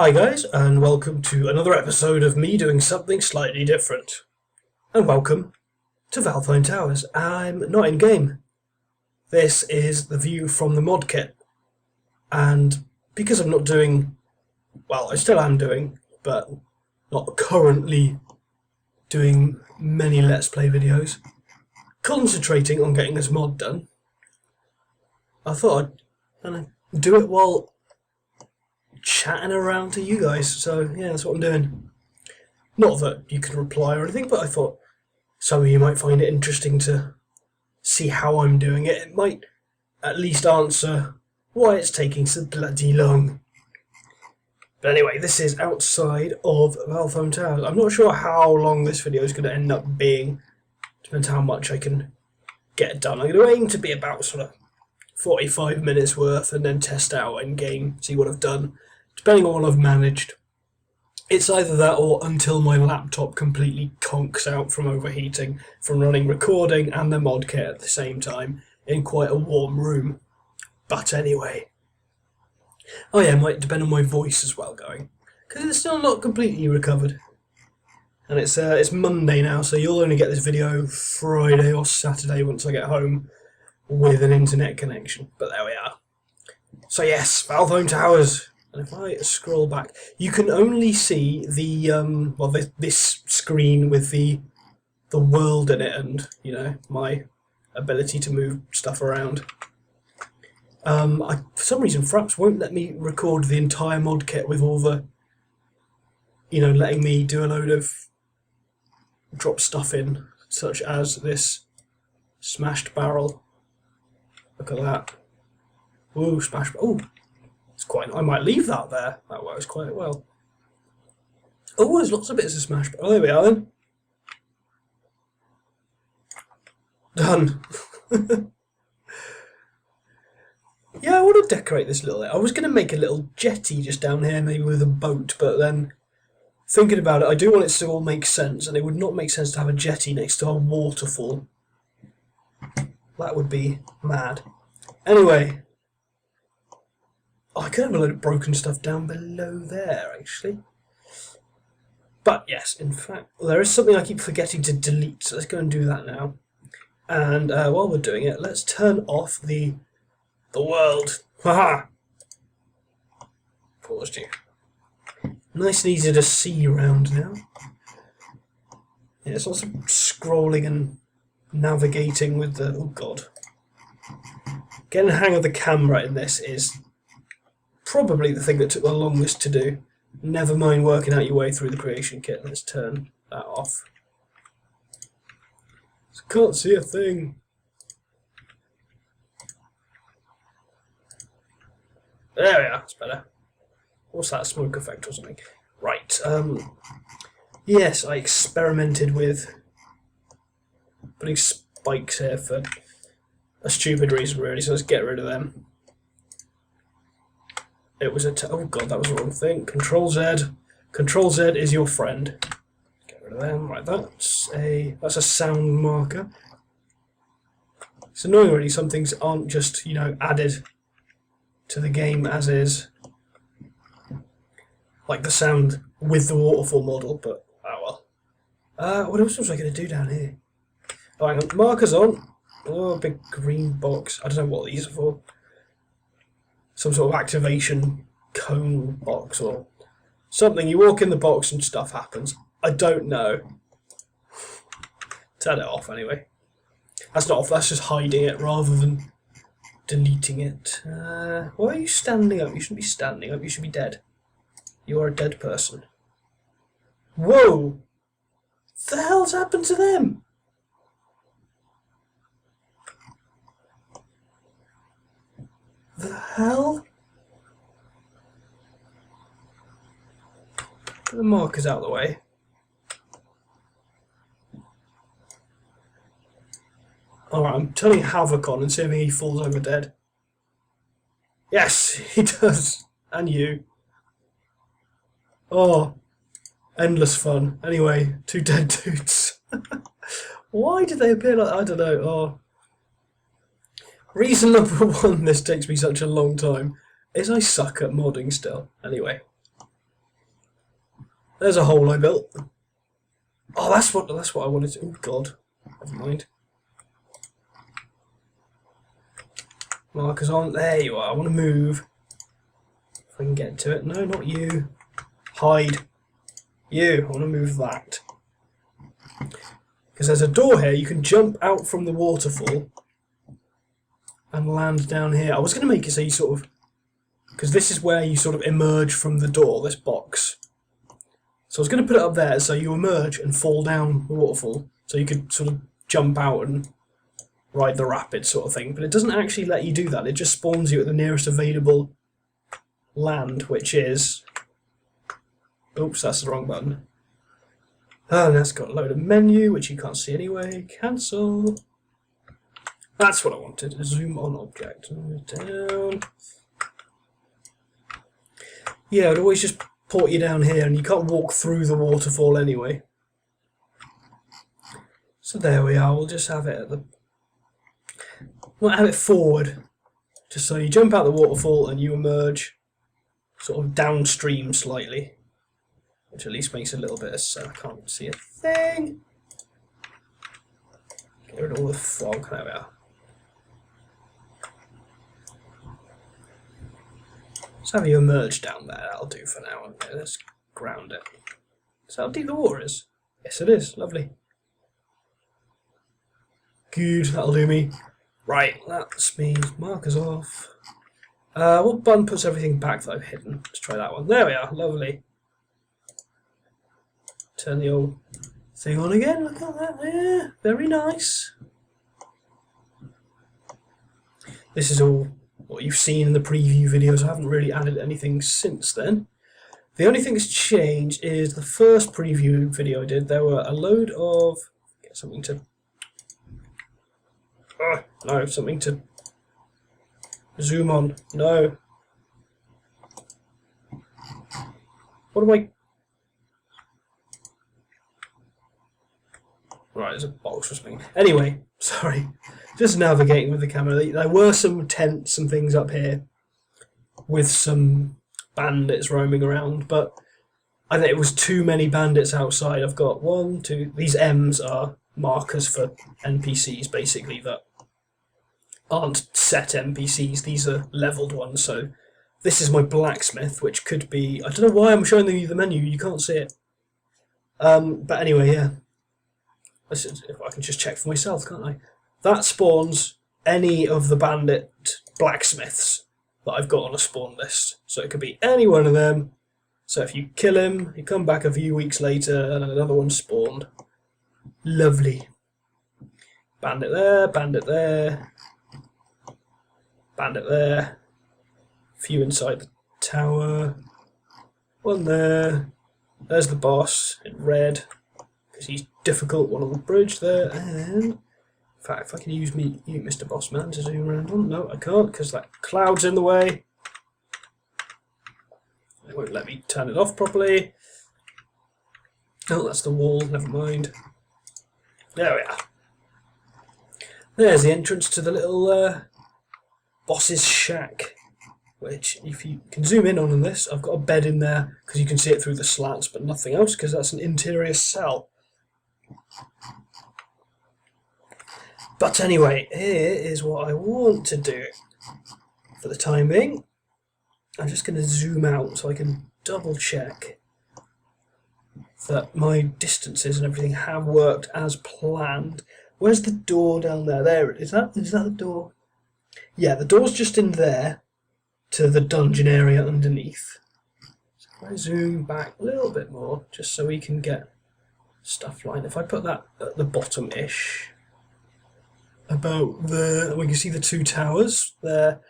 Hi guys, and welcome to another episode of me doing something slightly different. And welcome to Valtheim Towers. I'm not in game. This is the view from the mod kit. And because I'm not doing, well, I still am doing, but not currently doing many Let's Play videos, concentrating on getting this mod done, I thought I'd do it while chatting around to you guys, so yeah, that's what I'm doing. Not that you can reply or anything, but I thought some of you might find it interesting to see how I'm doing it. It might at least answer why it's taking so bloody long. But anyway, this is outside of Valtheim Towers. I'm not sure how long this video is going to end up being. Depends how much I can get done. I'm going to aim to be about sort of 45 minutes worth and then test out in game, see what I've done, depending on what I've managed. It's either that or until my laptop completely conks out from overheating from running recording and the mod kit at the same time in quite a warm room. But anyway. Oh yeah, it might depend on my voice as well going, because it's still not completely recovered. And it's Monday now, so you'll only get this video Friday or Saturday once I get home with an internet connection. But there we are. So yes, Valtheim Towers. And if I scroll back, you can only see the this screen with the world in it, and you know, my ability to move stuff around. For some reason, Fraps won't let me record the entire mod kit with all the, you know, letting me do a load of drop stuff in, such as this smashed barrel. Look at that. Ooh, smash. Oh, it's quite. I might leave that there. That works quite well. Oh, there's lots of bits of smash. Oh, there we are then. Done. Yeah, I want to decorate this little. I was going to make a little jetty just down here, maybe with a boat, but then thinking about it, I do want it to all make sense, and it would not make sense to have a jetty next to a waterfall. That would be mad. Anyway, I could have a load of broken stuff down below there, actually. But yes, in fact, there is something I keep forgetting to delete, so let's go and do that now. And while we're doing it, let's turn off the world. Haha! Paused you. Nice and easy to see around now. Yeah, it's lots of scrolling and navigating with the... oh god. Getting the hang of the camera in this is probably the thing that took the longest to do. Never mind working out your way through the creation kit. Let's turn that off. Can't see a thing. There we are, that's better. What's that, smoke effect or something? Right, yes, I experimented with putting spikes here for a stupid reason really, so let's get rid of them. It was oh god, that was the wrong thing. Control Z. Control Z is your friend. Get rid of them. Right, that's a sound marker. It's annoying really, some things aren't just, you know, added to the game as is. Like the sound with the waterfall model, but oh well. What else was I going to do down here? Oh, hang on. Markers on. Oh, a big green box. I don't know what these are for. Some sort of activation cone box or something. You walk in the box and stuff happens. I don't know. Turn it off anyway. That's not off, that's just hiding it rather than deleting it. Why are you standing up? You shouldn't be standing up, you should be dead. You are a dead person. Whoa! What the hell's happened to them? The hell? Get the markers out of the way. Alright, I'm turning Havoc on and seeing if he falls over dead. Yes, he does. And you. Oh, endless fun. Anyway, two dead dudes. Why did they appear like that? I don't know. Oh. Reason number one this takes me such a long time is I suck at modding still. Anyway. There's a hole I built. Oh, that's what I wanted to. Oh God, never mind. Markers on. There you are. I want to move. If I can get to it. No, not you. Hide. You. I want to move that. Because there's a door here. You can jump out from the waterfall and land down here. I was going to make it so you sort of... Because this is where you sort of emerge from the door, this box. So I was going to put it up there so you emerge and fall down the waterfall. So you could sort of jump out and ride the rapid sort of thing. But it doesn't actually let you do that. It just spawns you at the nearest available land, which is... Oops, that's the wrong button. And that's got a load of menu, which you can't see anyway. Cancel. That's what I wanted. Zoom on object. Down. Yeah, I'd always just port you down here, and you can't walk through the waterfall anyway. So there we are. We'll just have it at the... We'll have it forward. Just so you jump out the waterfall and you emerge sort of downstream slightly. Which at least makes a little bit of sense. I can't see a thing. Get rid of all the fog. There we are. Let's have you emerge down there. That'll do for now. Okay, let's ground it. Is that how deep the water is? Yes, it is. Lovely. Good. That'll do me. Right. That's me. Markers off. What button puts everything back that I've hidden? Let's try that one. There we are. Lovely. Turn the old thing on again. Look at that there. Very nice. This is all what you've seen in the preview videos. I haven't really added anything since then. The only thing that's changed is the first preview video I did. There were a load of... Get something to... no, something to zoom on. No. What do I... Right, there's a box or something. Anyway, sorry. Just navigating with the camera. There were some tents and things up here with some bandits roaming around, but I think it was too many bandits outside. I've got 1, 2... These M's are markers for NPCs, basically, that aren't set NPCs. These are leveled ones, so this is my blacksmith, which could be... I don't know why I'm showing you the menu. You can't see it. But anyway, yeah. If I can just check for myself, can't I? That spawns any of the bandit blacksmiths that I've got on a spawn list. So it could be any one of them. So if you kill him, you come back a few weeks later and another one spawned. Lovely. Bandit there, bandit there. Bandit there. Few inside the tower. One there. There's the boss in red. Because he's difficult. One on the bridge there. And in fact, if I can use you, Mr. Bossman, to zoom around on. No, I can't because that cloud's in the way. It won't let me turn it off properly. Oh, that's the wall. Never mind. There we are. There's the entrance to the little boss's shack. Which, if you can zoom in on this, I've got a bed in there because you can see it through the slats, but nothing else because that's an interior cell. But anyway, here is what I want to do for the time being. I'm just going to zoom out so I can double check that my distances and everything have worked as planned. Where's the door down there? There it is. Is that the door? Yeah, the door's just in there to the dungeon area underneath. So if I zoom back a little bit more, just so we can get stuff lined. If I put that at the bottom-ish, about there, we can see the 2 towers there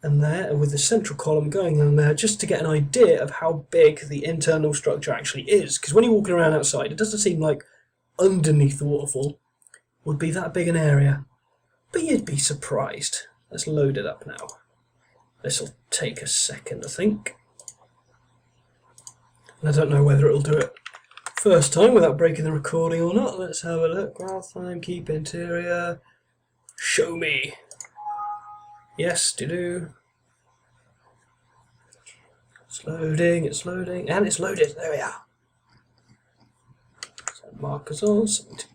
and there, and with the central column going on there, just to get an idea of how big the internal structure actually is. Because when you're walking around outside, it doesn't seem like underneath the waterfall would be that big an area. But you'd be surprised. Let's load it up now. This will take a second, I think. And I don't know whether it'll do it first time without breaking the recording or not. Let's have a look. Valtheim, keep interior. Show me. Yes, do. It's loading, and it's loaded. There we are. Markers on, something to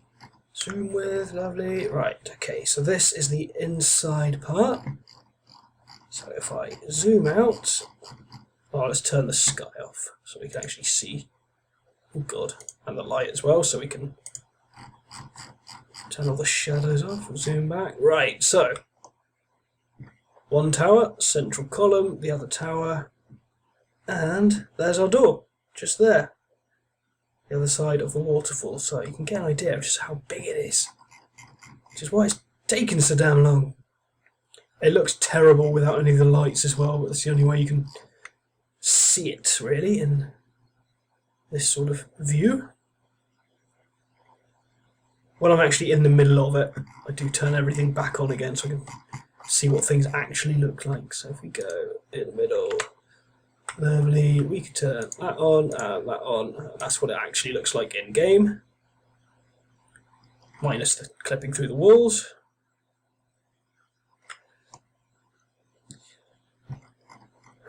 zoom with, lovely. Right, okay, so this is the inside part. So if I zoom out, oh, let's turn the sky off so we can actually see. Oh god, and the light as well, so we can turn all the shadows off. Zoom back. Right, so one tower, central column, the other tower, and there's our door, just there. The other side of the waterfall, so you can get an idea of just how big it is. Which is why it's taken so damn long. It looks terrible without any of the lights as well, but that's the only way you can see it, really, in this sort of view. When I'm actually in the middle of it, I do turn everything back on again so I can see what things actually look like. So if we go in the middle, lovely, we can turn that on and that on. That's what it actually looks like in game, minus the clipping through the walls.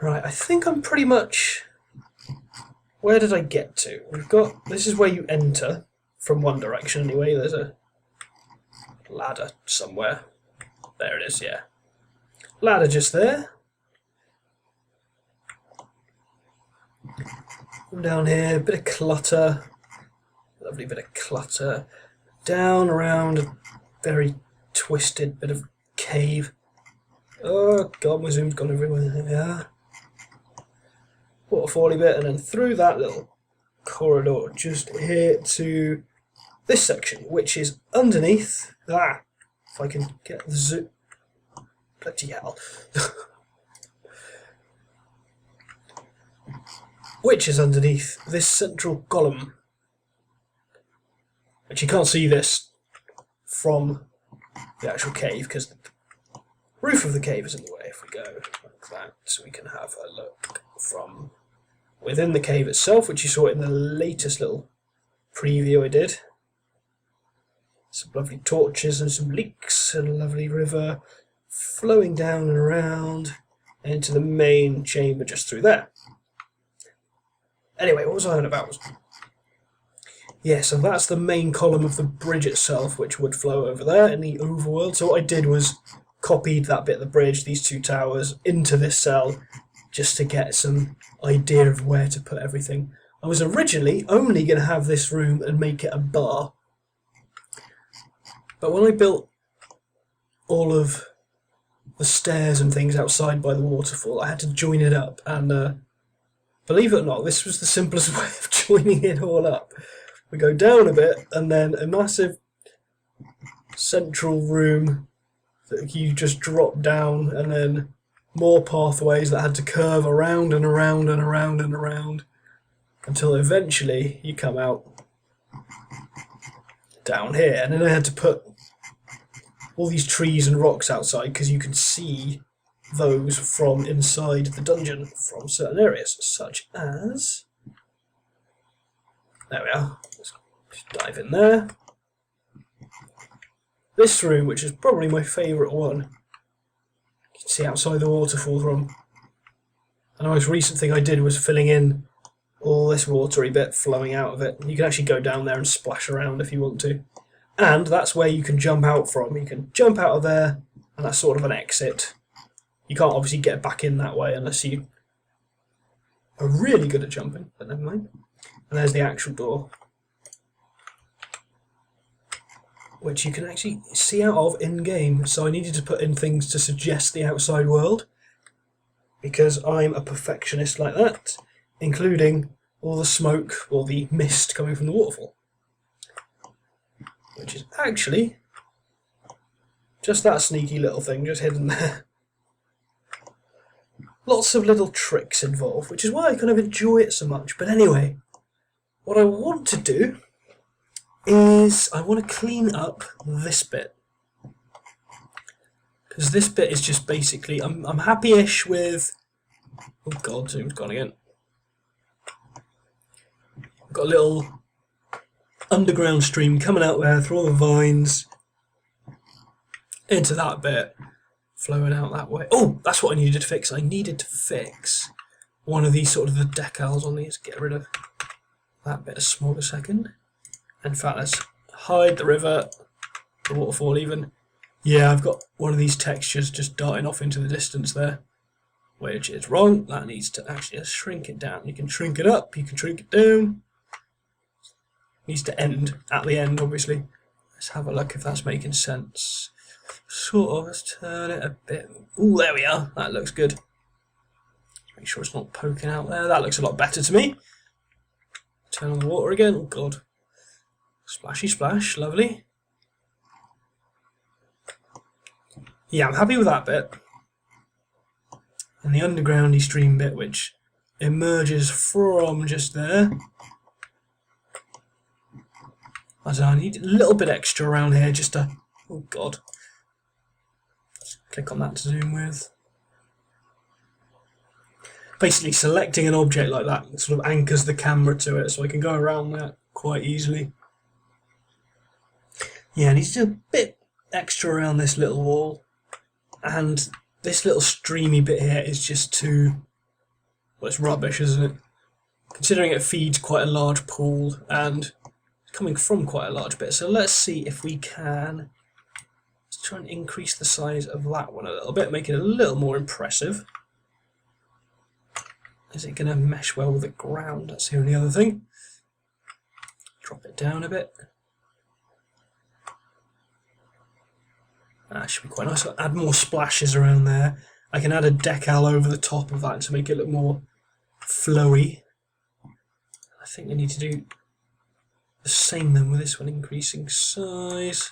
Right, I think I'm pretty much... Where did I get to? We've got... This is where you enter, from one direction anyway. There's a ladder somewhere. There it is, yeah. Ladder just there. Down here, bit of clutter. Lovely bit of clutter. Down around a very twisted bit of cave. Oh god, my zoom's gone everywhere. There we are. Waterfally bit, and then through that little corridor just here to this section, which is underneath. If I can get the zoom. Bloody hell. Which is underneath this central column. But you can't see this from the actual cave because the roof of the cave is in the way. If we go like that, so we can have a look from within the cave itself, which you saw in the latest little preview I did. Some lovely torches and some leaks and a lovely river flowing down and around into the main chamber just through there. Anyway, what was I on about? Yeah, so that's the main column of the bridge itself, which would flow over there in the overworld. So what I did was copied that bit of the bridge, these two towers, into this cell, just to get some idea of where to put everything. I was originally only going to have this room and make it a bar. But when I built all of the stairs and things outside by the waterfall, I had to join it up, and believe it or not, this was the simplest way of joining it all up. We go down a bit, and then a massive central room that you just drop down, and then more pathways that had to curve around and around and around and around until eventually you come out down here. And then I had to put all these trees and rocks outside because you can see those from inside the dungeon from certain areas, such as... There we are. Let's dive in there. This room, which is probably my favourite one, you can see outside the waterfall from. And the most recent thing I did was filling in all this watery bit flowing out of it. You can actually go down there and splash around if you want to. And that's where you can jump out from. You can jump out of there, and that's sort of an exit. You can't obviously get back in that way unless you are really good at jumping, but never mind. And there's the actual door, which you can actually see out of in-game. So I needed to put in things to suggest the outside world, because I'm a perfectionist like that, including all the smoke or the mist coming from the waterfall, which is actually just that sneaky little thing just hidden there. Lots of little tricks involved, which is why I kind of enjoy it so much. But anyway, what I want to do is I want to clean up this bit, because this bit is just basically, I'm happy-ish with... Oh god, zoom's gone again. I've got a little underground stream coming out there through all the vines into that bit, flowing out that way. Oh, that's what I needed to fix. I needed to fix one of these sort of the decals on these. Get rid of that bit of smog a second. In fact, let's hide the river, the waterfall even. Yeah, I've got one of these textures just darting off into the distance there, which is wrong. That needs to actually shrink it down. You can shrink it up, you can shrink it down. It needs to end at the end, obviously. Let's have a look if that's making sense. Sort of, let's turn it a bit. Ooh, there we are. That looks good. Make sure it's not poking out there. That looks a lot better to me. Turn on the water again. Oh, God. Splashy splash. Lovely. Yeah, I'm happy with that bit. And the undergroundy stream bit, which emerges from just there. I don't know, I need a little bit extra around here just to... Oh, God. Let's click on that to zoom with. Basically, selecting an object like that sort of anchors the camera to it, so I can go around that quite easily. Yeah, I need to do a bit extra around this little wall. And this little streamy bit here is just too... Well, it's rubbish, isn't it? Considering it feeds quite a large pool and coming from quite a large bit. So let's see if we can... Let's try and increase the size of that one a little bit, make it a little more impressive. Is it going to mesh well with the ground? That's the only other thing. Drop it down a bit. That should be quite nice. I'll add more splashes around there. I can add a decal over the top of that to make it look more flowy. I think I need to do the same then with this one, increasing size.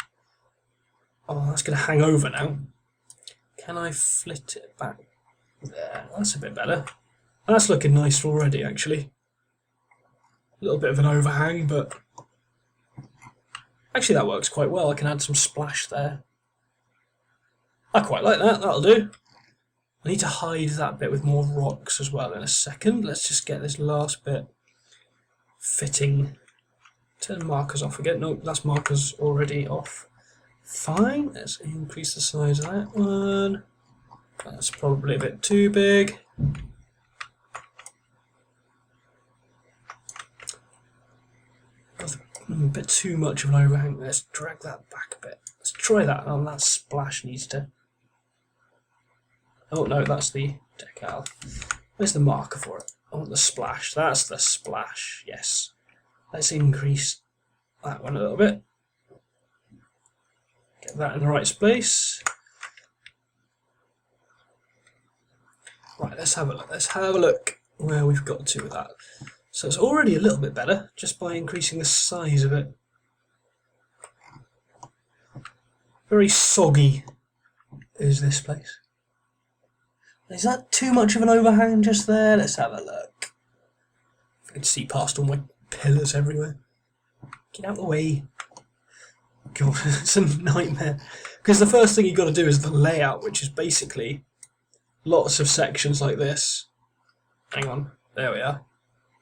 Oh, that's going to hang over now. Can I flit it back? There, that's a bit better. That's looking nice already, actually. A little bit of an overhang, but actually that works quite well. I can add some splash there. I quite like that, that'll do. I need to hide that bit with more rocks as well in a second. Let's just get this last bit fitting. Turn markers off again. No, that's markers already off. Fine, let's increase the size of that one. That's probably a bit too big. A bit too much of an overhang. Let's drag that back a bit. Let's try that. Oh, that splash needs to... Oh no, that's the decal. Where's the marker for it? I want the splash. That's the splash. Yes. Let's increase that one a little bit. Get that in the right space. Right, let's have a look. Let's have a look where we've got to with that. So it's already a little bit better just by increasing the size of it. Very soggy is this place. Is that too much of an overhang just there? Let's have a look. I can see past all my pillars everywhere. Get out of the way. God, it's a nightmare. Because the first thing you've got to do is the layout, which is basically lots of sections like this. Hang on, there we are.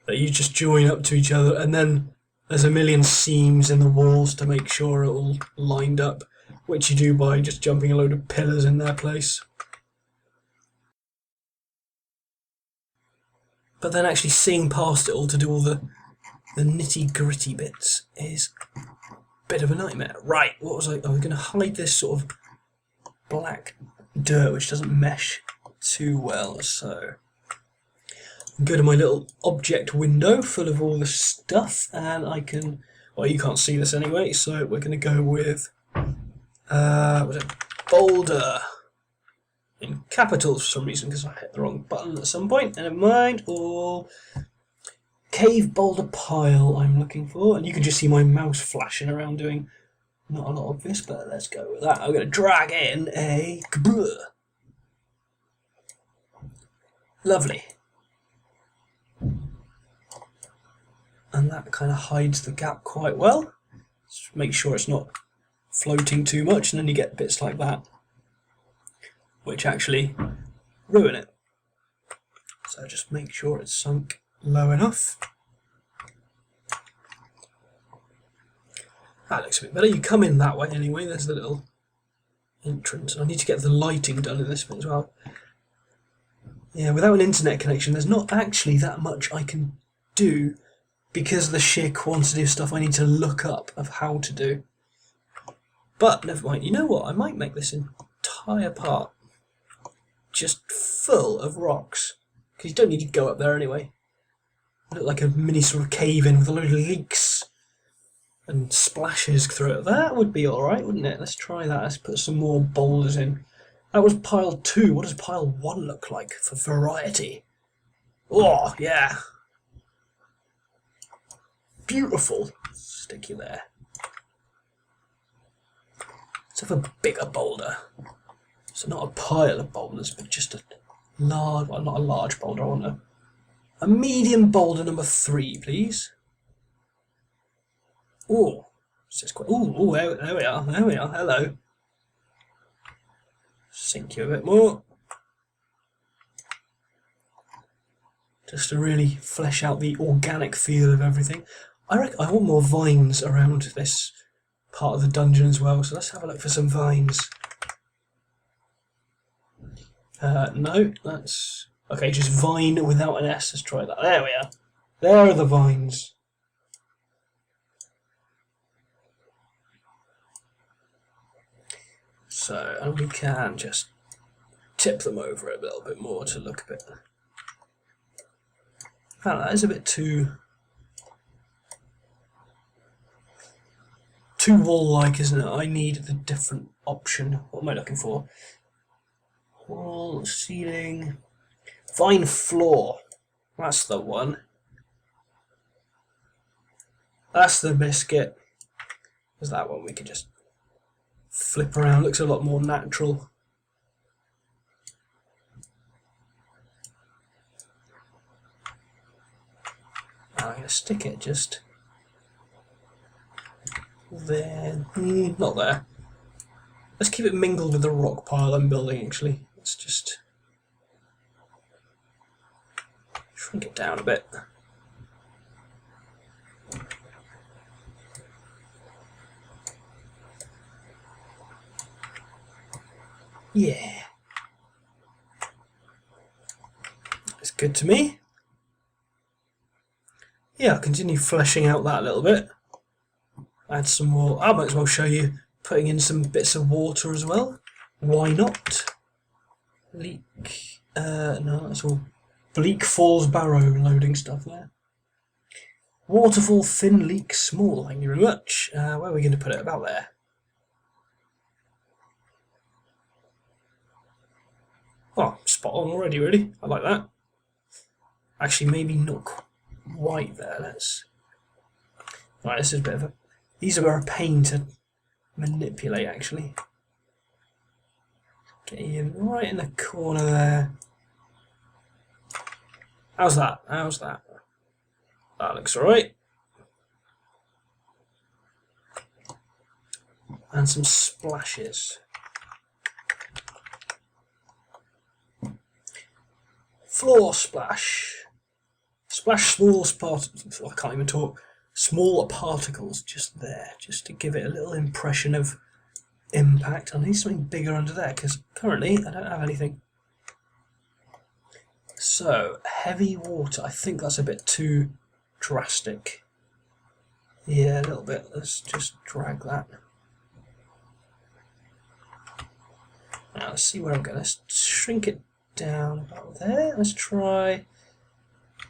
That you just join up to each other, and then there's a million seams in the walls to make sure it all lined up, which you do by just jumping a load of pillars in their place. But then actually seeing past it all to do all the nitty-gritty bits is a bit of a nightmare. Right, what was I was going to hide this sort of black dirt which doesn't mesh too well, so go to my little object window full of all the stuff, and I can, well, you can't see this anyway, so we're going to go with was it boulder in capitals for some reason, because I hit the wrong button at some point. Never mind. Or cave boulder pile I'm looking for, and you can just see my mouse flashing around doing not a lot of this, but let's go with that. I'm going to drag in a lovely. And that kind of hides the gap quite well. Just make sure it's not floating too much, and then you get bits like that which actually ruin it. So just make sure it's sunk low enough. That looks a bit better. You come in that way anyway. There's the little entrance. I need to get the lighting done in this bit as well. Yeah, without an internet connection, there's not actually that much I can do because of the sheer quantity of stuff I need to look up of how to do. But never mind. You know what? I might make this entire part just full of rocks, because you don't need to go up there anyway. Look like a mini sort of cave-in with a load of leaks and splashes through it. That would be alright, wouldn't it? Let's try that. Let's put some more boulders in. That was pile 2. What does pile 1 look like for variety? Oh, yeah. Beautiful. Stick you there. Let's have a bigger boulder. So not a pile of boulders, but just a large, well, not a large boulder, I want a medium boulder number 3, please. Oh, oh, there we are, hello. Sink you a bit more. Just to really flesh out the organic feel of everything. I reckon I want more vines around this part of the dungeon as well, so let's have a look for some vines. No, that's... Okay, just vine without an S, let's try that. There we are. There are the vines. So, and we can just tip them over a little bit more to look a bit... Oh, that is a bit too wall-like, isn't it? I need the different option. What am I looking for? Wall, ceiling, vine floor. That's the one. That's the biscuit. There's that one we can just flip around. Looks a lot more natural. I'm going to stick it just there. Not there. Let's keep it mingled with the rock pile I'm building, actually. Let's just shrink it down a bit. Yeah. That's good to me. Yeah, I'll continue fleshing out that a little bit. Add some more. I might as well show you putting in some bits of water as well. Why not? Leak. No, that's all Bleak Falls Barrow loading stuff there. Waterfall thin leak small. Thank you very much. Where are we going to put it? About there. Oh, spot on already, really. I like that. Actually, maybe not quite there. Let's. Right, this is a bit of a. These are a pain to manipulate, actually. Get you right in the corner there. How's that? How's that? That looks alright. And some splashes. Floor splash. Splash small particles. I can't even talk. Small particles just there, just to give it a little impression of impact. I need something bigger under there because currently I don't have anything. So, heavy water. I think that's a bit too drastic. Yeah, a little bit. Let's just drag that. Now let's see where I'm going. Let's shrink it down about there. Let's try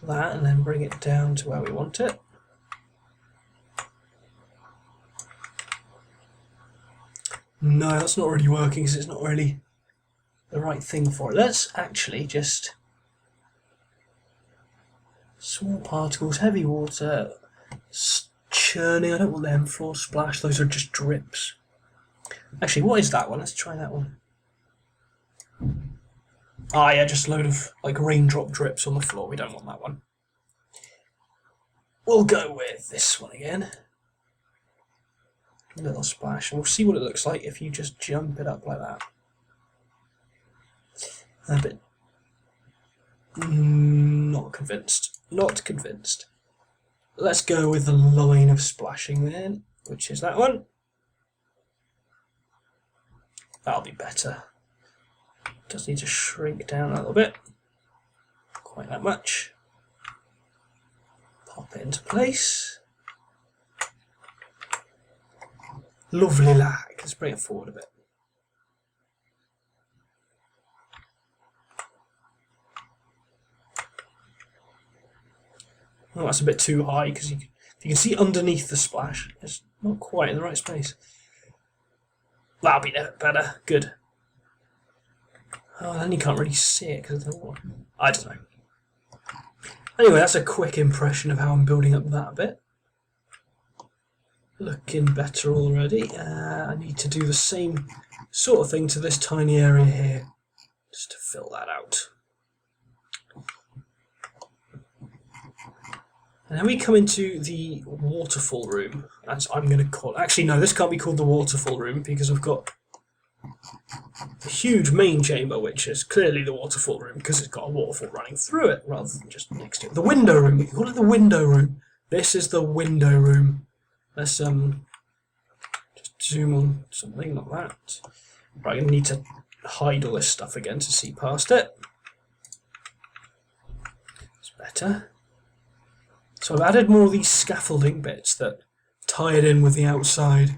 that and then bring it down to where we want it. No, that's not really working because it's not really the right thing for it. Let's actually just... Small particles, heavy water, churning, I don't want them, floor splash, those are just drips. Actually, what is that one? Let's try that one. Ah yeah, just a load of like raindrop drips on the floor, we don't want that one. We'll go with this one again. A little splash, and we'll see what it looks like if you just jump it up like that. A bit... not convinced. Not convinced. Let's go with the line of splashing then, which is that one. That'll be better. Does need to shrink down a little bit. Quite that much. Pop it into place. Lovely lag. Let's bring it forward a bit. Oh, that's a bit too high because you can see underneath the splash. It's not quite in the right space. That'll be better. Good. Oh, then you can't really see it because of the water. I don't know. Anyway, that's a quick impression of how I'm building up that bit. Looking better already. I need to do the same sort of thing to this tiny area here, just to fill that out. And then we come into the waterfall room, as I'm going to call it. Actually, no, this can't be called the waterfall room because I've got the huge main chamber, which is clearly the waterfall room because it's got a waterfall running through it rather than just next to it. The window room, we can call it the window room. This is the window room. Let's just zoom on something like that. Right, I'm going to need to hide all this stuff again to see past it. It's better. So I've added more of these scaffolding bits that tie it in with the outside.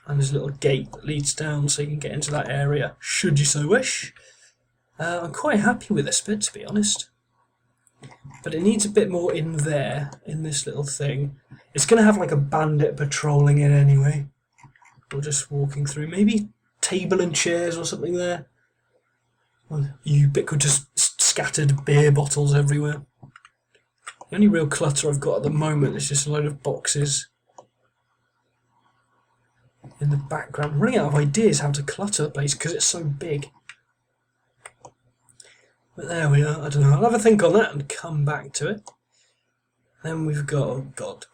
And there's a little gate that leads down so you can get into that area, should you so wish. I'm quite happy with this bit, to be honest. But it needs a bit more in there, in this little thing. It's going to have like a bandit patrolling it anyway. Or just walking through. Maybe table and chairs or something there. Well, ubiquitous scattered beer bottles everywhere. The only real clutter I've got at the moment is just a load of boxes in the background. I'm running out of ideas how to clutter the place because it's so big. But there we are. I don't know. I'll have a think on that and come back to it. Then we've got, oh god,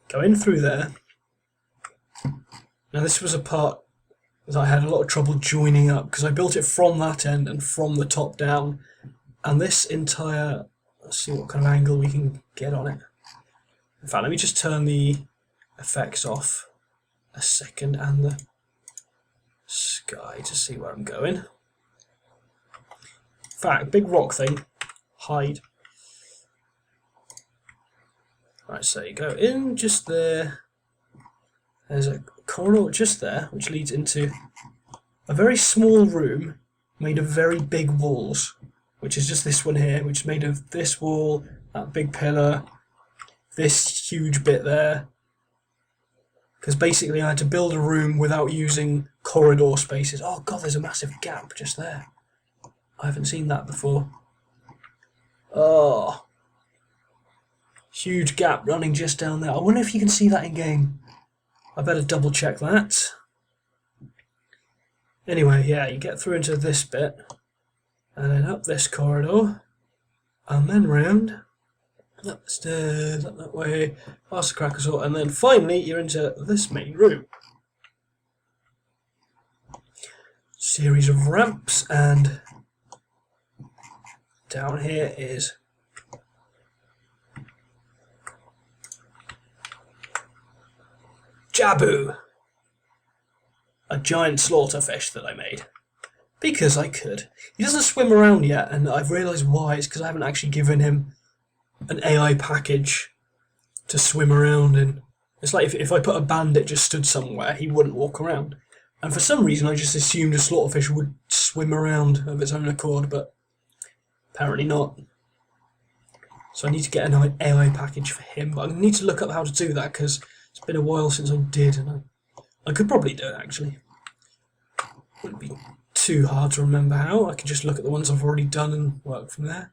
go in through there. Now this was a part that I had a lot of trouble joining up because I built it from that end and from the top down. And this entire, let's see what kind of angle we can get on it. In fact, let me just turn the effects off a second and the sky to see where I'm going. In fact, big rock thing, hide. Right, so you go in just there. There's a corridor just there, which leads into a very small room made of very big walls, which is just this one here, which is made of this wall, that big pillar, this huge bit there. Because basically I had to build a room without using corridor spaces. Oh god, there's a massive gap just there. I haven't seen that before. Oh. Huge gap running just down there. I wonder if you can see that in game. I better double check that. Anyway, yeah, you get through into this bit. And then up this corridor. And then round. Up the stairs, up that way, past the cracker sort, and then finally you're into this main room. Series of ramps, and down here is Jabu, a giant slaughterfish that I made. Because I could. He doesn't swim around yet, and I've realised why. It's because I haven't actually given him an AI package to swim around in. It's like if I put a bandit just stood somewhere, he wouldn't walk around. And for some reason I just assumed a slaughterfish would swim around of its own accord, but apparently not. So I need to get an AI package for him, but I need to look up how to do that because it's been a while since I did, and I could probably do it actually. Wouldn't be too hard to remember how. I can just look at the ones I've already done and work from there.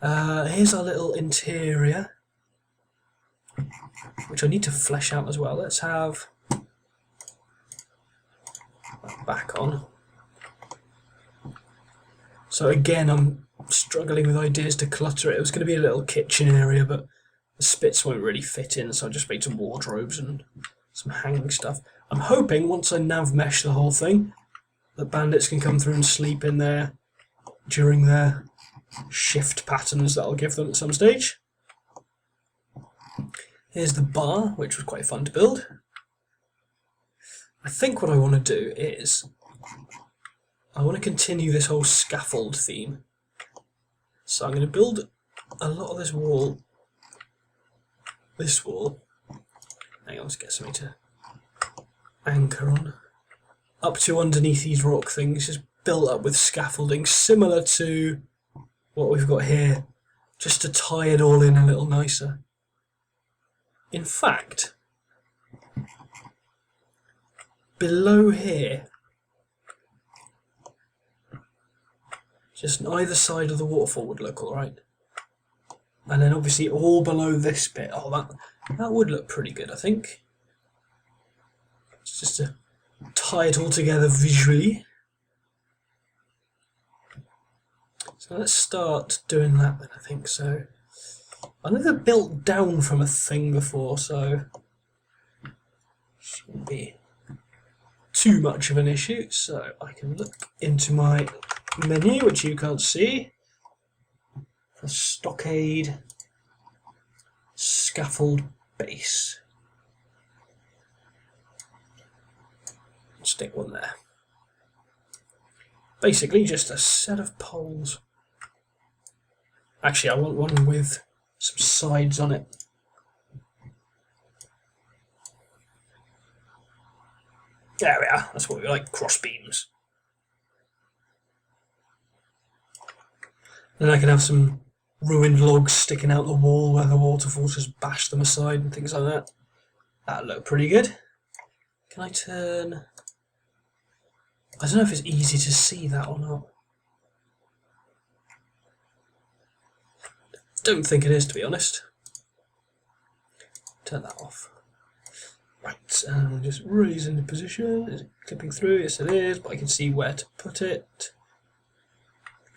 Here's our little interior, which I need to flesh out as well. Let's have that back on. So again, I'm struggling with ideas to clutter it. It was going to be a little kitchen area, but the spits won't really fit in, so I just made some wardrobes and some hanging stuff. I'm hoping once I nav mesh the whole thing, that bandits can come through and sleep in there during their shift patterns that I'll give them at some stage. Here's the bar, which was quite fun to build. I think what I want to do is I want to continue this whole scaffold theme. So I'm going to build a lot of this wall, hang on, let's get something to anchor on, up to underneath these rock things is built up with scaffolding similar to what we've got here, just to tie it all in a little nicer. In fact, below here, just on either side of the waterfall would look alright. And then obviously all below this bit, oh that would look pretty good, I think. It's just to tie it all together visually. So let's start doing that then, I think. So I never built down from a thing before, so shouldn't be too much of an issue. So I can look into my menu, which you can't see, for stockade scaffold base. Stick one there. Basically just a set of poles. Actually, I want one with some sides on it. There we are, that's what we like, cross beams. Then I can have some ruined logs sticking out the wall where the waterfall just bashed them aside and things like that. That'll look pretty good. Can I turn... I don't know if it's easy to see that or not. Don't think it is, to be honest. Turn that off. Right, and just raise into position. Is it clipping through? Yes it is, but I can see where to put it.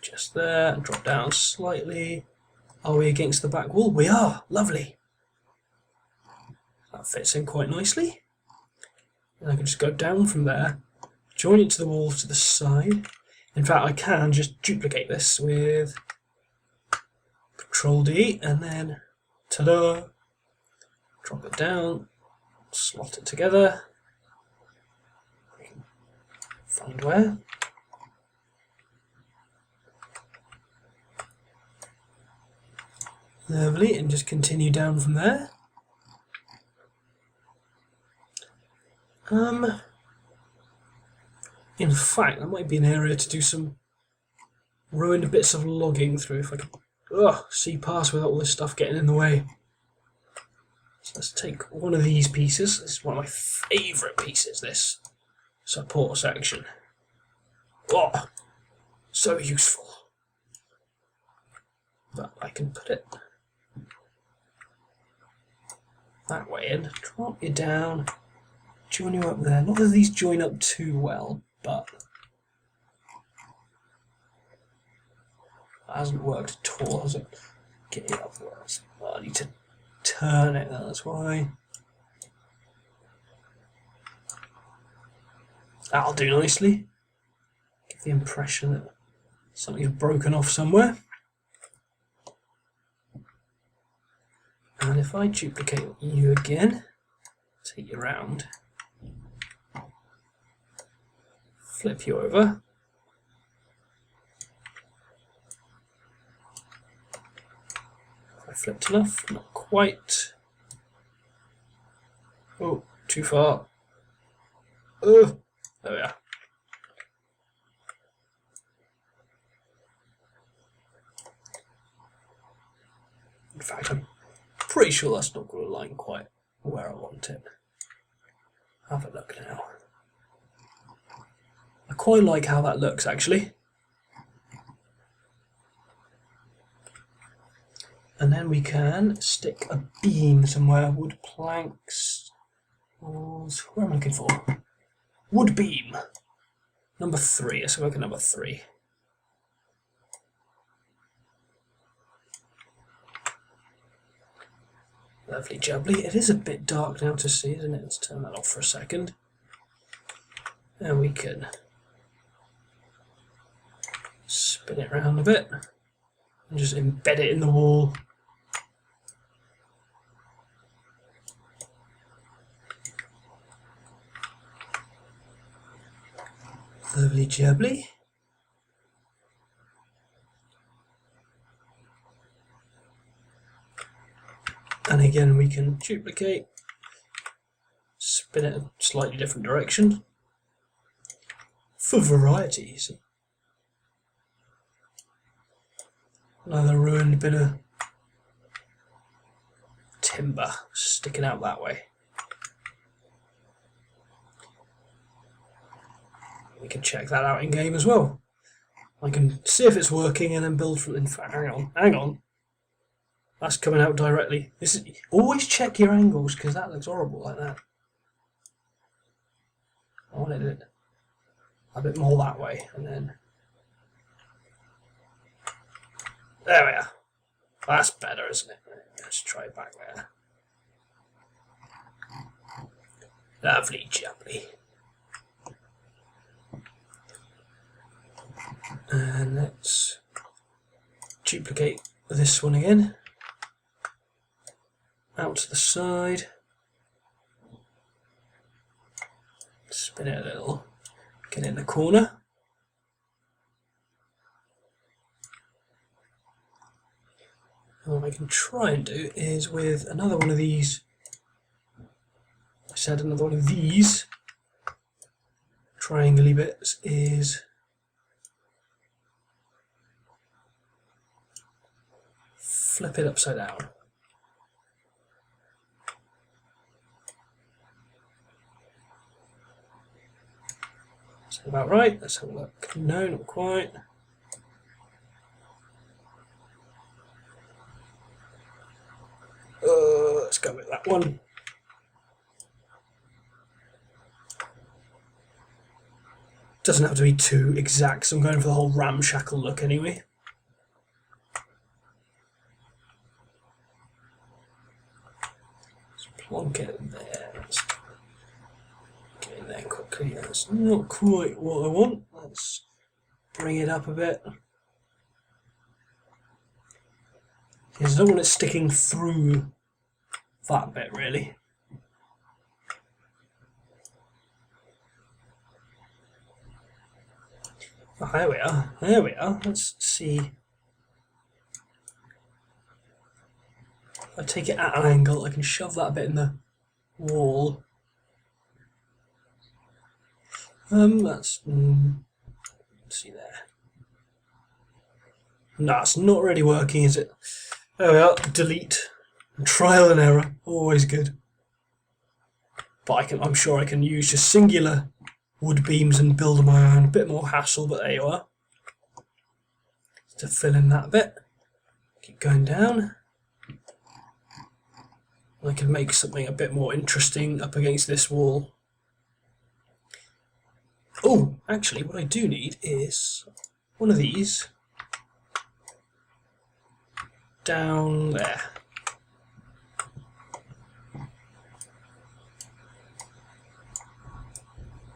Just there, and drop down slightly. Are we against the back wall? We are! Lovely! That fits in quite nicely. And I can just go down from there, join it to the wall to the side. In fact, I can just duplicate this with Control D, and then, ta-da! Drop it down, slot it together. Find where. Lovely, and just continue down from there. In fact, that might be an area to do some ruined bits of logging through if I can see past without all this stuff getting in the way. So let's take one of these pieces. This is one of my favourite pieces, this support section. Oh, so useful. But I can put it that way in, drop you down, join you up there. Not that these join up too well, but that hasn't worked at all, has it? Get it up there. Oh, I need to turn it, that's why. That'll do nicely. Give the impression that something's broken off somewhere. And if I duplicate you again, take you around, flip you over, have I flipped enough? Not quite. Oh, too far. Oh, there we are. In fact, I'm pretty sure that's not going to line quite where I want it. Have a look now. I quite like how that looks, actually. And then we can stick a beam somewhere. Wood planks. Where am I looking for? Wood beam. Number 3. Let's work at number 3. Lovely jubbly. It is a bit dark now to see, isn't it? Let's turn that off for a second. And we can spin it around a bit and just embed it in the wall. Lovely jubbly. And again we can duplicate, spin it a slightly different direction for variety. See? Another ruined bit of timber sticking out that way. We can check that out in game as well. I can see if it's working and then build from. In fact, hang on. That's coming out directly. This is always check your angles because that looks horrible like that. I wanted it a bit more that way, and then there we are. That's better, isn't it? Let's try it back there. Lovely jubbly. And let's duplicate this one again. Out to the side. Spin it a little. Get it in the corner. And what I can try and do is with another one of these. I said another one of these triangle-y bits is flip it upside down. Is that about right? Let's have a look. No, not quite. Let's go with that one. Doesn't have to be too exact, so I'm going for the whole ramshackle look anyway. Let's plonk it in there. Let's get in there quickly. That's not quite what I want. Let's bring it up a bit. Because I don't want it sticking through that bit, really. Oh, there we are. There we are. Let's see. If I take it at an angle, I can shove that bit in the wall. Let's see there. No, it's not really working, is it? There we are. Delete. Trial and error. Always good. But I'm sure I can use just singular wood beams and build my own. A bit more hassle, but there you are. To fill in that bit. Keep going down. I can make something a bit more interesting up against this wall. Oh, actually, what I do need is one of these down there.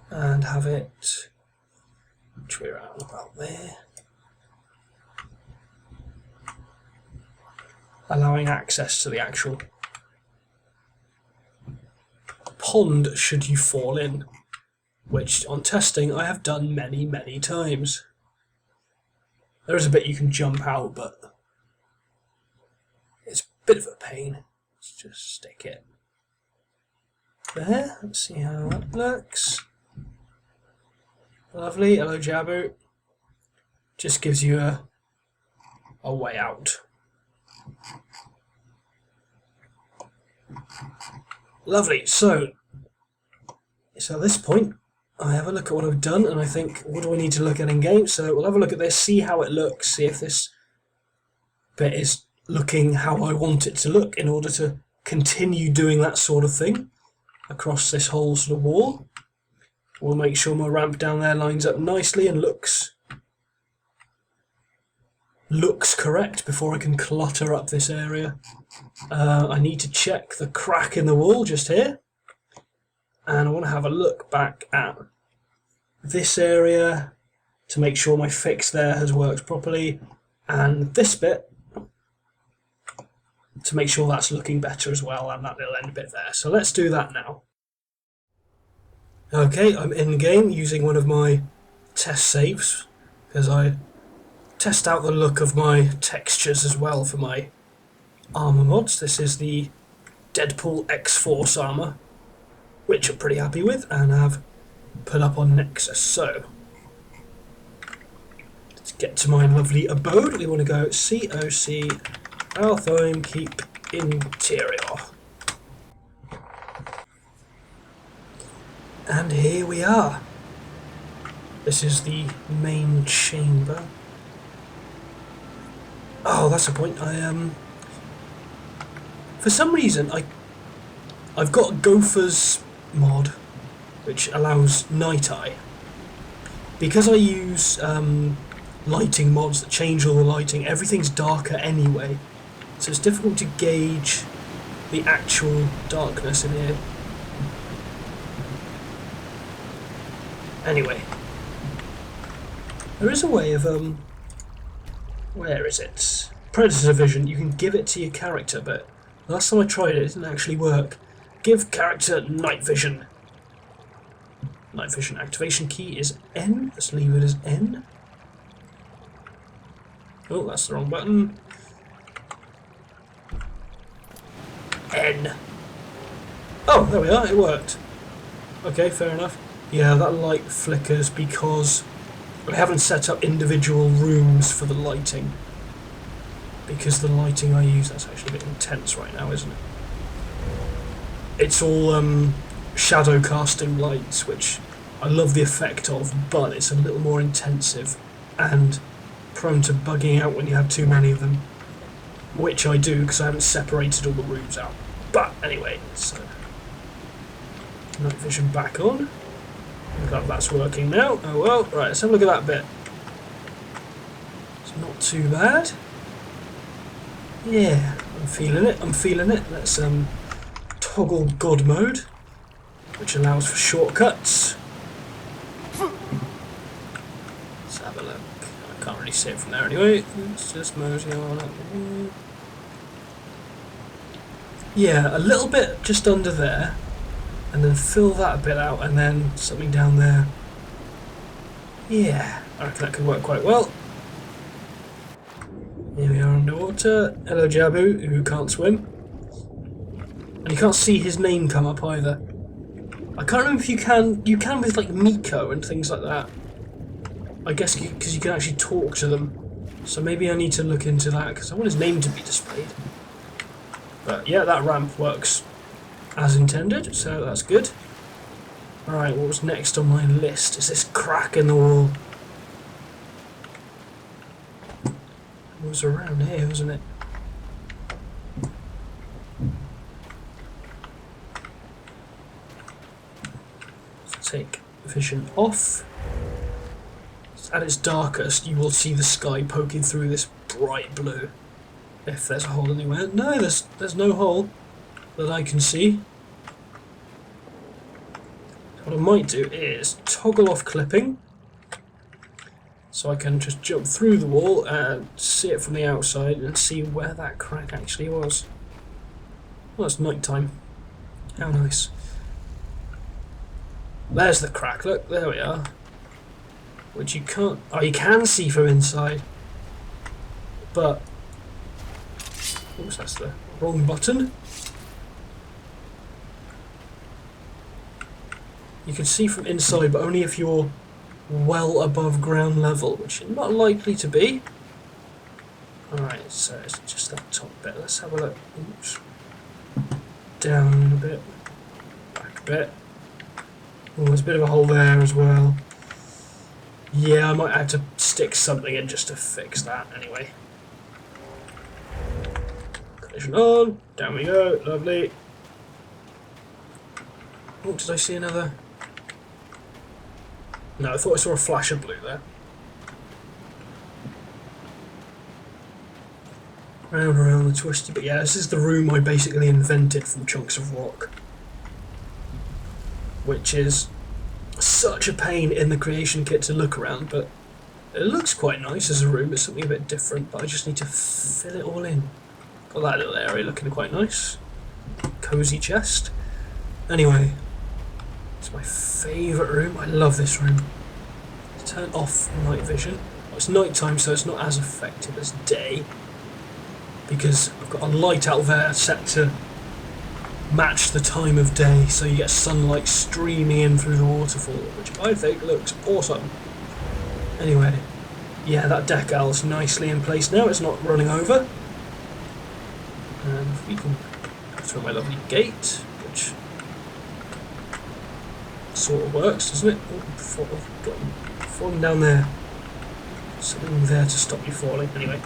And have it which way around about there, allowing access to the actual pond should you fall in, which on testing I have done many times. There is a bit you can jump out, but it's a bit of a pain. Let's just stick it there. Let's see how that looks. Lovely, hello Jabu. Just gives you a way out. Lovely, so at this point I have a look at what I've done and I think, what do I need to look at in game? So we'll have a look at this, see how it looks, see if this bit is looking how I want it to look in order to continue doing that sort of thing across this whole sort of wall. We'll make sure my ramp down there lines up nicely and looks correct before I can clutter up this area. I need to check the crack in the wall just here, and I want to have a look back at this area to make sure my fix there has worked properly, and this bit to make sure that's looking better as well, and that little end bit there. So let's do that now. Okay, I'm in game using one of my test saves because I test out the look of my textures as well for my armor mods. This is the Deadpool X-Force armour, which I'm pretty happy with and have put up on Nexus. So, let's get to my lovely abode. We want to go COC Valtheim Keep Interior. And here we are. This is the main chamber. Oh, that's a point. For some reason, I've got Gopher's mod, which allows night eye. Because I use lighting mods that change all the lighting, everything's darker anyway, so it's difficult to gauge the actual darkness in here. Anyway, there is a way of where is it? Predator vision. You can give it to your character, but last time I tried it didn't actually work. Give character night vision. Night vision activation key is N. Let's leave it as N. Oh, that's the wrong button. N. Oh, there we are. It worked. Okay, fair enough. Yeah, that light flickers because I haven't set up individual rooms for the lighting. Because the lighting I use, that's actually a bit intense right now, isn't it? It's all shadow casting lights, which I love the effect of, but it's a little more intensive and prone to bugging out when you have too many of them. Which I do, because I haven't separated all the rooms out. But anyway, so night vision back on. Look like that's working now. Oh well, right, let's have a look at that bit. It's not too bad. Yeah, I'm feeling it, I'm feeling it. Let's toggle God mode, which allows for shortcuts. Let's have a look. I can't really see it from there anyway. Let's just mosey on up. Yeah, a little bit just under there. And then fill that a bit out, and then something down there. Yeah, I reckon that could work quite well. Here we are underwater. Hello Jabu, who can't swim. And you can't see his name come up either. I can't remember if you can. You can with like Miko and things like that. I guess because you can actually talk to them. So maybe I need to look into that, because I want his name to be displayed. But yeah, that ramp works as intended, so that's good. Alright, what was next on my list? Is this crack in the wall? It was around here, wasn't it? Let's take vision off. At its darkest, you will see the sky poking through this bright blue. If there's a hole anywhere. No, there's no hole that I can see. What I might do is toggle off clipping, so I can just jump through the wall and see it from the outside and see where that crack actually was. Well, it's night time. How nice. There's the crack, look, there we are. Which you can't... Oh, you can see from inside. But... Oops, that's the wrong button. You can see from inside, but only if you're well above ground level, which you're not likely to be. Alright, so it's just that top bit. Let's have a look. Oops. Down a bit. Back a bit. Oh, there's a bit of a hole there as well. Yeah, I might have to stick something in just to fix that anyway. Collision on. Down we go. Lovely. Oh, did I see another? No, I thought I saw a flash of blue there. Round around the twisty, but yeah, this is the room I basically invented from chunks of rock. Which is such a pain in the creation kit to look around, but it looks quite nice as a room. It's something a bit different, but I just need to fill it all in. Got that little area looking quite nice. Cozy chest. Anyway, it's my favourite room. I love this room. Turn off night vision. Well, it's night time, so it's not as effective as day, because I've got a light out there set to match the time of day, so you get sunlight streaming in through the waterfall, which I think looks awesome. Anyway, yeah, that decal's nicely in place now, it's not running over. And we can go through my lovely gate, which sort of works, doesn't it? Oh, falling down there. Something there to stop you falling. Anyway.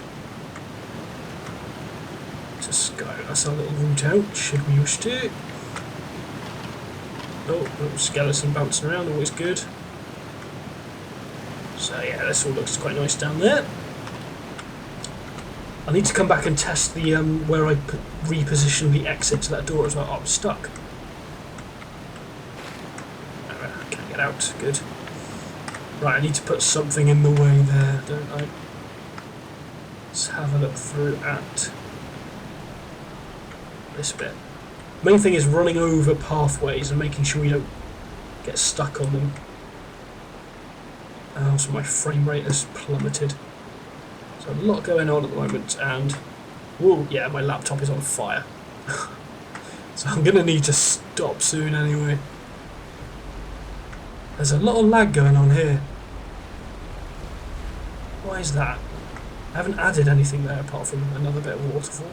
Just go. That's our little route out, should we wish to. Oh, little skeleton bouncing around, always good. So yeah, this all looks quite nice down there. I need to come back and test the where I reposition the exit to that door as well. Oh, I'm stuck. I can't get out. Good. Right, I need to put something in the way there, don't I? Let's have a look through at this bit. Main thing is running over pathways and making sure you don't get stuck on them. Also, my frame rate has plummeted. So a lot going on at the moment, and whoa, yeah, my laptop is on fire. So I'm gonna need to stop soon anyway. There's a lot of lag going on here. Why is that? I haven't added anything there apart from another bit of waterfall.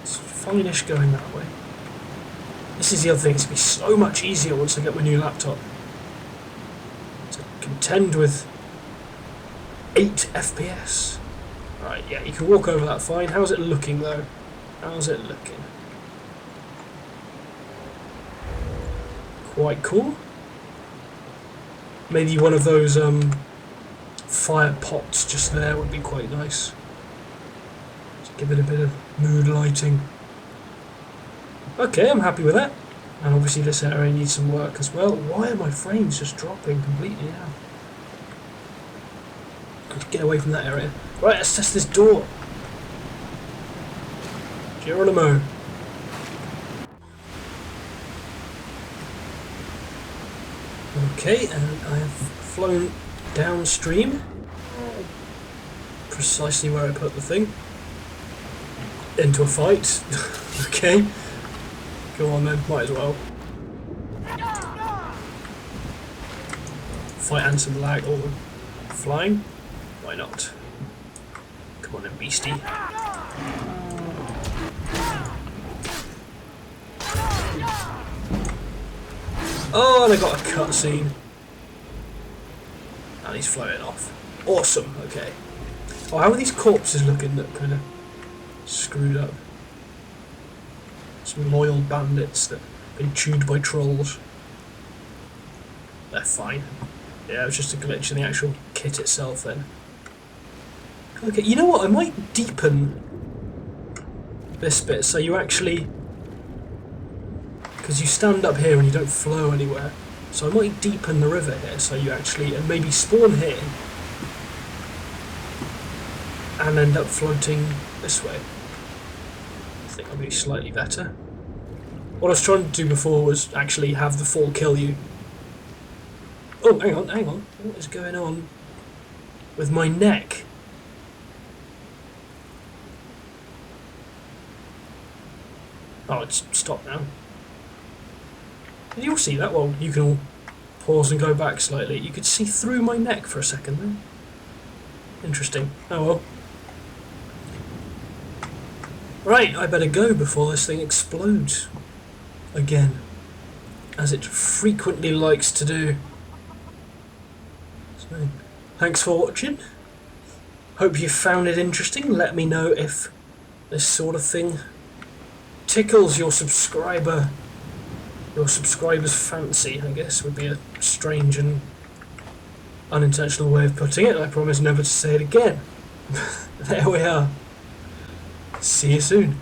It's fine-ish going that way. This is the other thing, it's going to be so much easier once I get my new laptop. To contend with 8 FPS. Right, yeah, you can walk over that fine. How's it looking though? How's it looking? Quite cool. Maybe one of those fire pots just there would be quite nice. Just give it a bit of mood lighting. Okay, I'm happy with that. And obviously this area needs some work as well. Why are my frames just dropping completely now? Let's get away from that area. Right, let's test this door. Geronimo. Okay, and I have flown downstream. Precisely where I put the thing. Into a fight. Okay. Go on then, might as well. Fight and some lag. Oh, flying? Why not? Come on then, beastie. Oh, and I got a cutscene. And he's floating off. Awesome, okay. Oh, how are these corpses looking that kind of screwed up? Some loyal bandits that have been chewed by trolls. They're fine. Yeah, it was just a glitch in the actual kit itself then. Okay, you know what? I might deepen this bit so you actually... Because you stand up here and you don't flow anywhere. So I might deepen the river here so you actually... And maybe spawn here. And end up floating this way. I think that'll be slightly better. What I was trying to do before was actually have the fall kill you. Oh, hang on, hang on. What is going on with my neck? Oh, it's stopped now. Did you all see that? Well, you can all pause and go back slightly. You could see through my neck for a second then. Interesting. Oh well. Right, I better go before this thing explodes. Again. As it frequently likes to do. So, thanks for watching. Hope you found it interesting. Let me know if this sort of thing tickles your subscriber's fancy, I guess would be a strange and unintentional way of putting it. I promise never to say it again. There we are. See you soon.